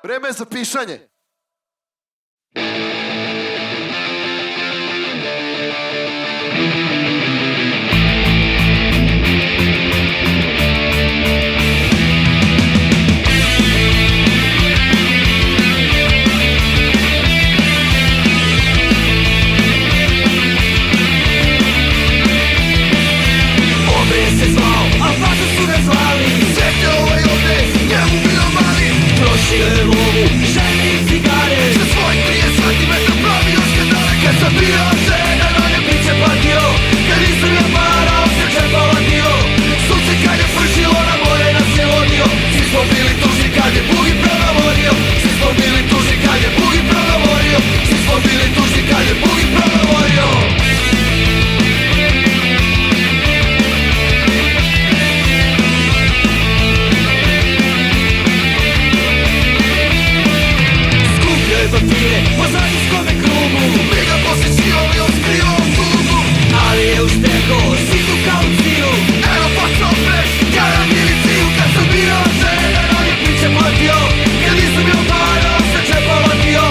Vreme je za pišanje. Prošio je lovu, žene i cigare. Za svoj 30 centimetra pravio skandale. Kad sam bio žena, na nje biće patio. Kad nisam ja para, on se džepa vatio. Sunce kad je pršilo, na more nas je vodio. Svi smo bili tužni kad je Bugi progovorio. Svi smo bili tužni kad je Bugi progovorio. Svi smo bili tužni kad je Bugi progovorio. Papire, po zajedskome krugu. Mi ga posjećivali od skrivom tugu. Ali je ustekao situ kao ciju. Evo počeo preš, karan ili ciju. Kad sam bio žena, na nje priče platio. Kad nisam bio para, on se džepa vatio.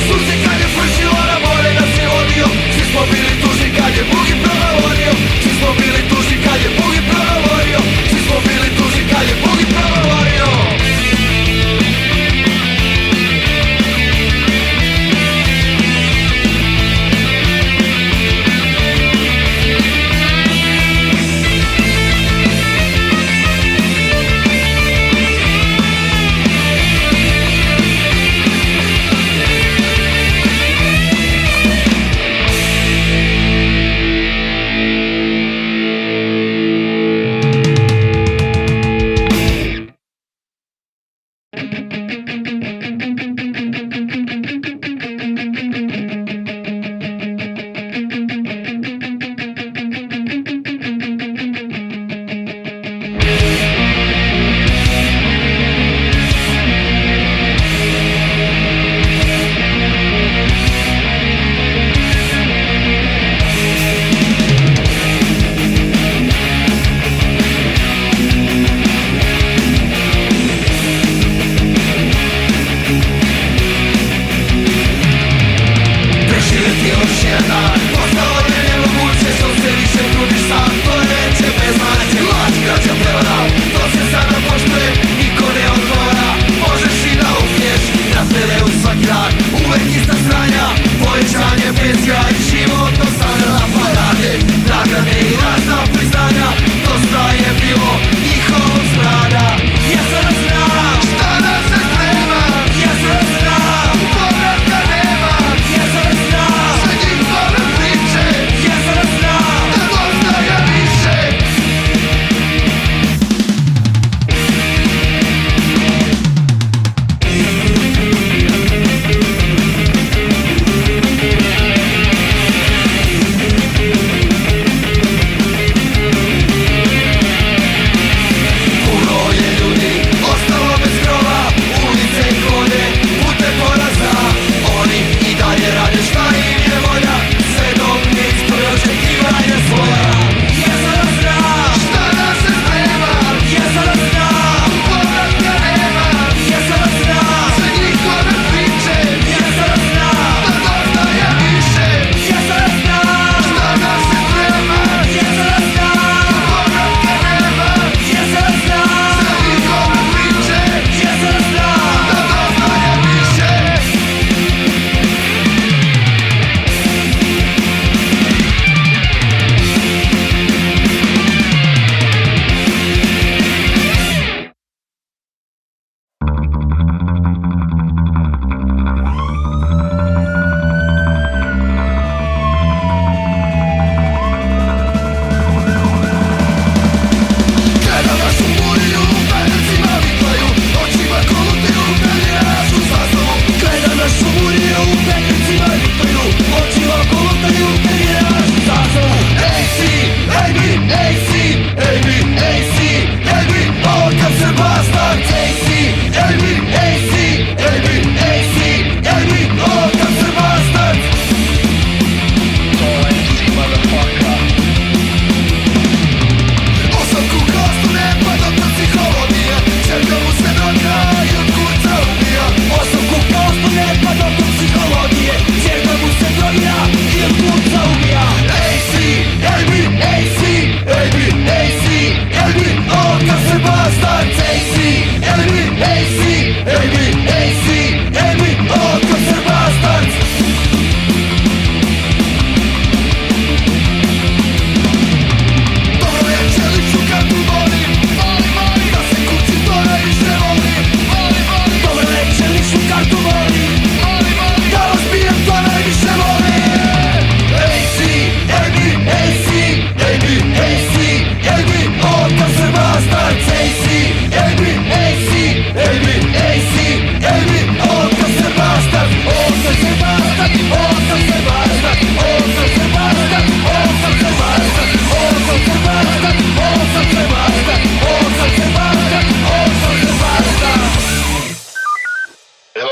Sunce kad je pršilo, na more nas je vodio. Svi smo bili tužni kad je Bugi progovorio. Svi smo bili tužni kad je Bugi progovorio. Svi smo bili tužni kad je Bugi progovorio.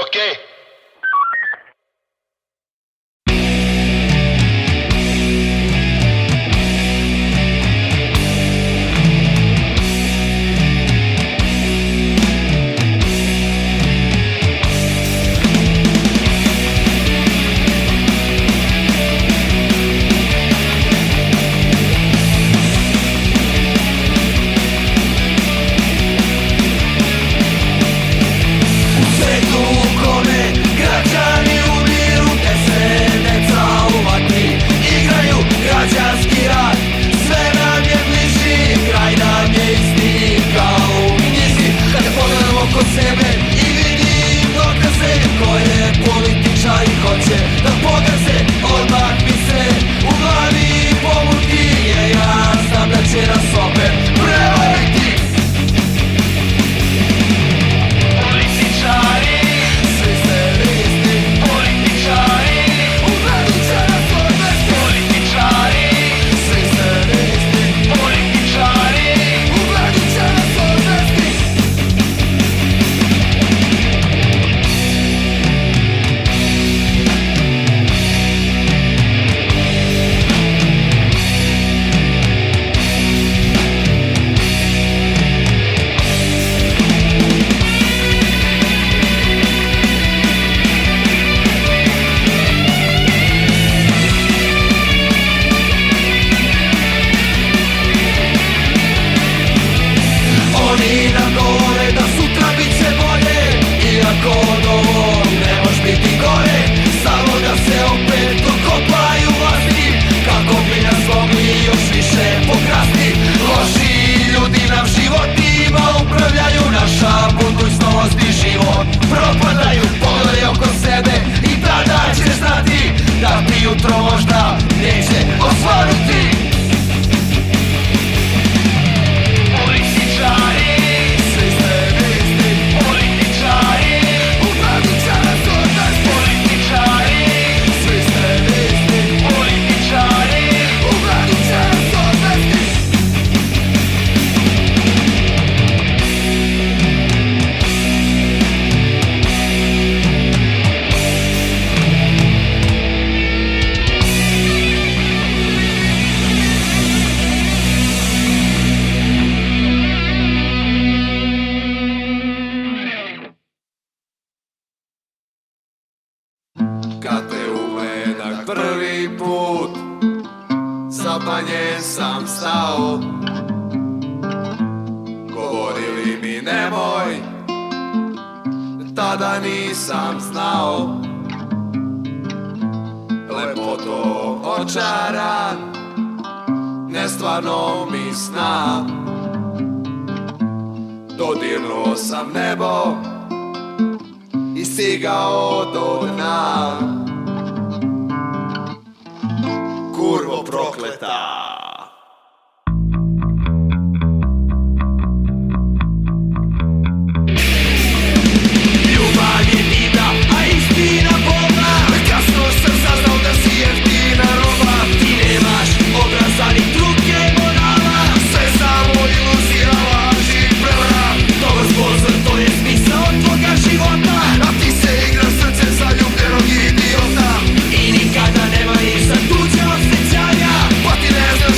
okej? Kad te ugledah prvi put, zapanjen sam stao. Govorili mi nemoj, tada nisam znao. Lepoto očaran, nestvarno mi sna. Dodirnuo sam nebo i stigao do dna. Kurvo prokleta. Ljubav je divna, a istina bolna. Kasno sam saznao da si jeftina roba. Ti nemaš obraza ni truke morala. Sve samo iluzija, laži i prevara. Dobar sponsor, to je smisao tvoga života. A ti se igraš srce zaljubljenog idiota. I nikada nema ništa tuđe osjećanja. Pa ti ne znaš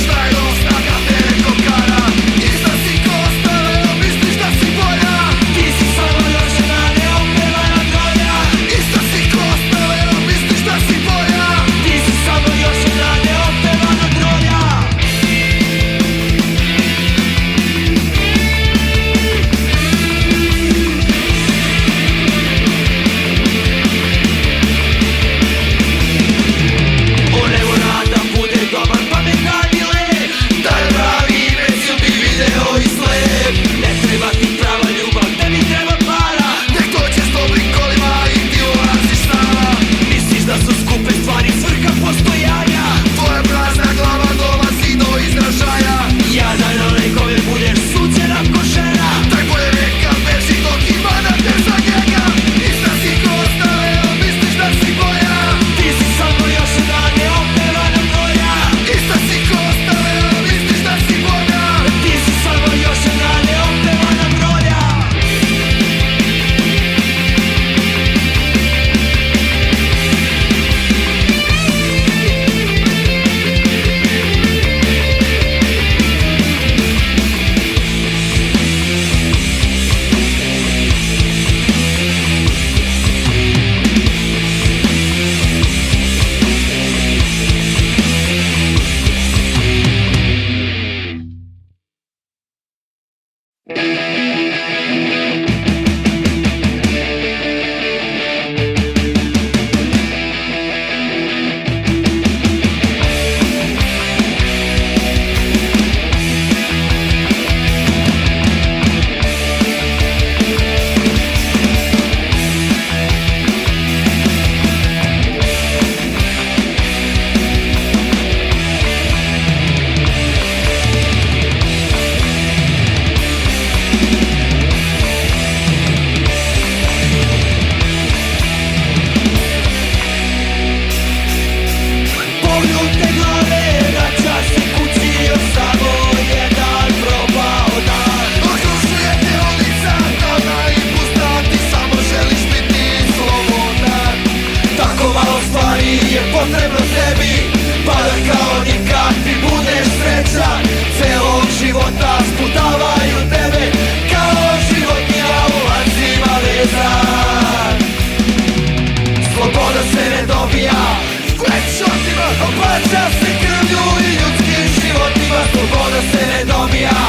Plaća se krvlju i ljudskim životima, sloboda se ne dobija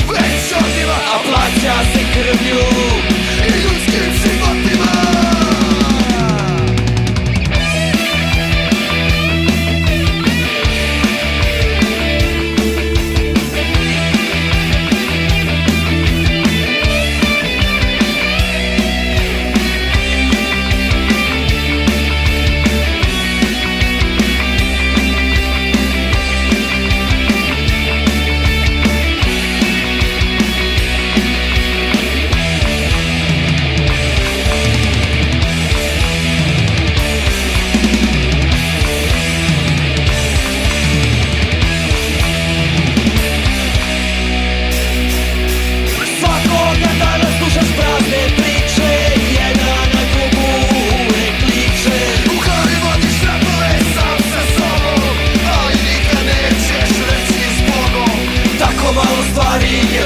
večotima. A plaća se krvlju i ljudskim životima.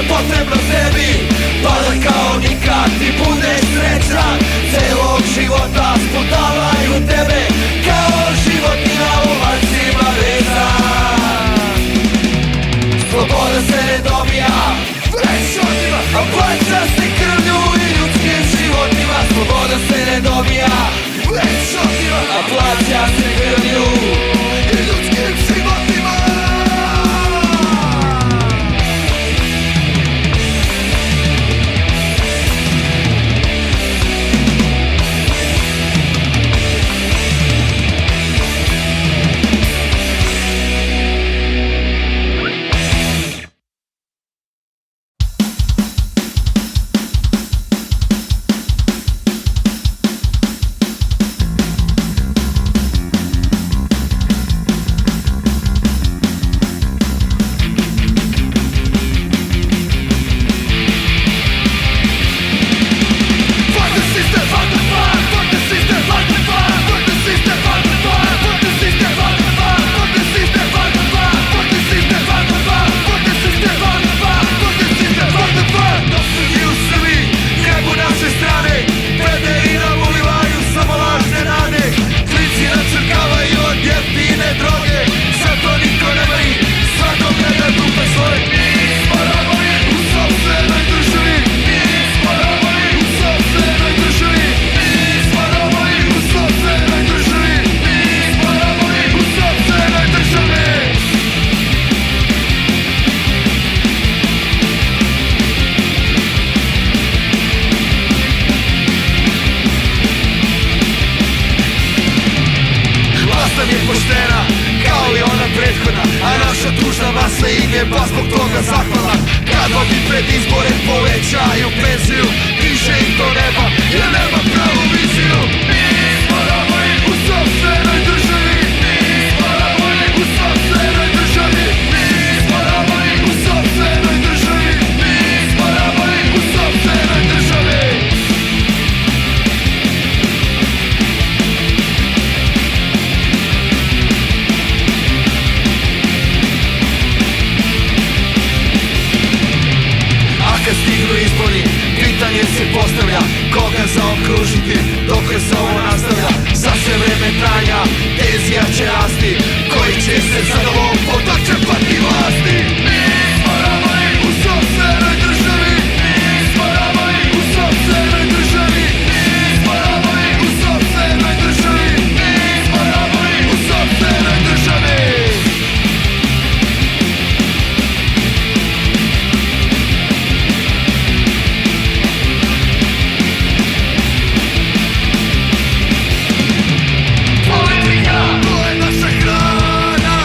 Potrebno tebi, pa da kao nikad ti budeš srećan. Celog života sputavaju tebe kao životinja u lancima vezan. Sloboda se ne dobija večotima, a plaća se krvlju i ljudskim životima. Sloboda se ne dobija večotima, a plaća se krvlju i ljudskim životima. Pa zbog toga zahvala kad ovi pred izbore povećaju penziju, diže im do neba jer nema pravu viziju. Mi smo robovi u sopstvenoj državi, mi smo robovi u sopstvenoj državi, mi smo robovi u sopstvenoj državi, mi smo robovi u sopstvenoj državi. Kad stignu izbori, pitanje se postavlja koga zaokružiti, dokle se ovo nastavlja. Za sve vreme trajanja tenzija će rasti, koji će se za novom podočepati vlasti. Mi smo robovi u sopstvenoj državi, mi smo robovi u sopstvenoj državi, mi smo robovi u sopstvenoj državi, mi smo robovi u sopstvenoj državi. Politika, to je naša hrana.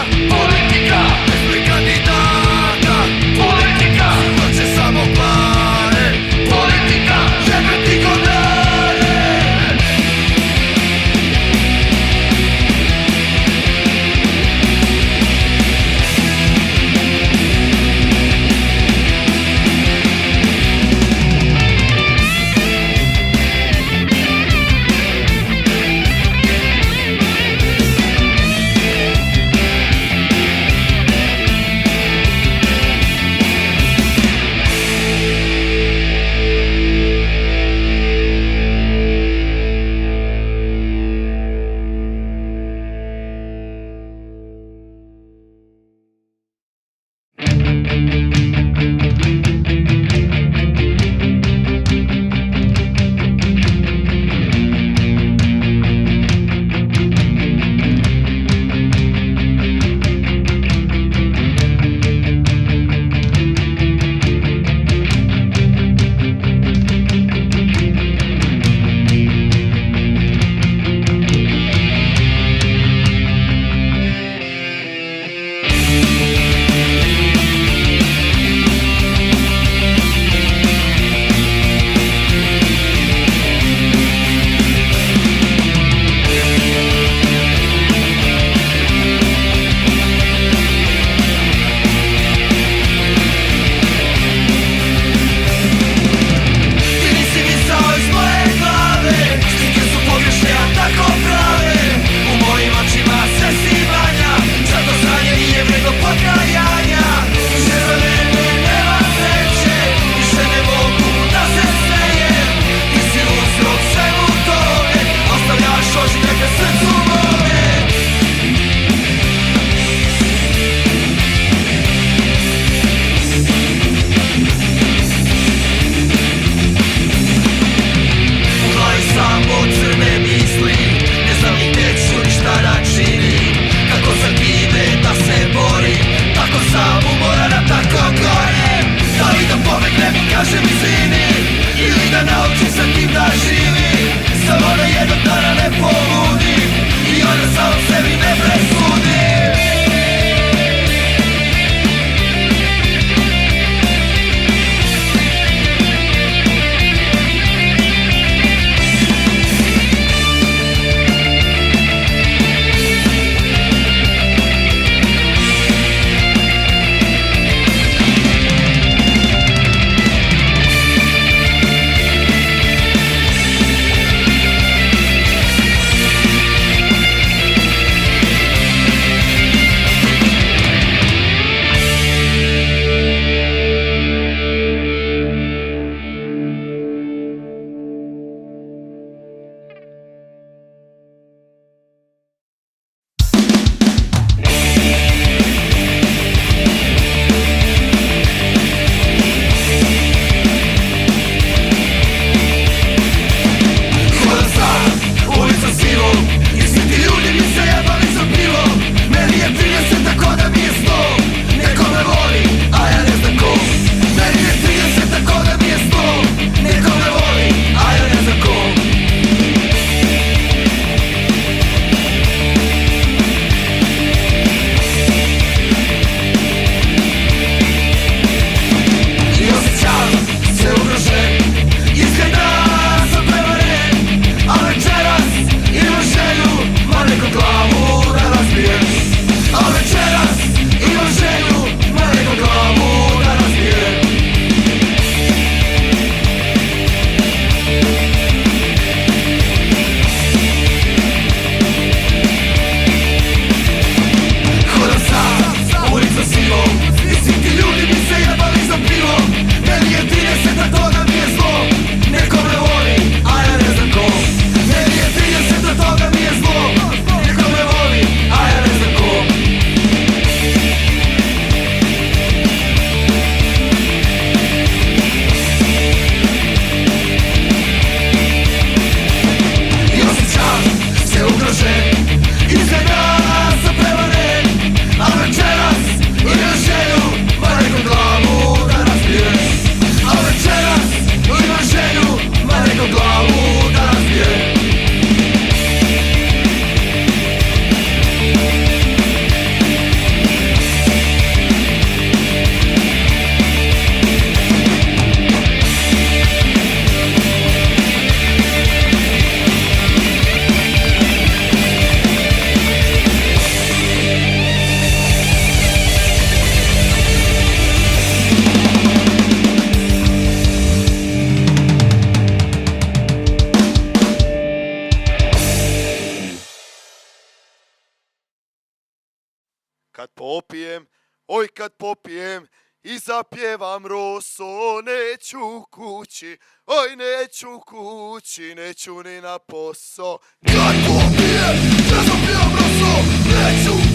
Kad popijem, oj kad popijem i zapjevam roso, neću kući, oj neću kući, neću ni na posao. Kad popijem, ja zapjevam roso, neću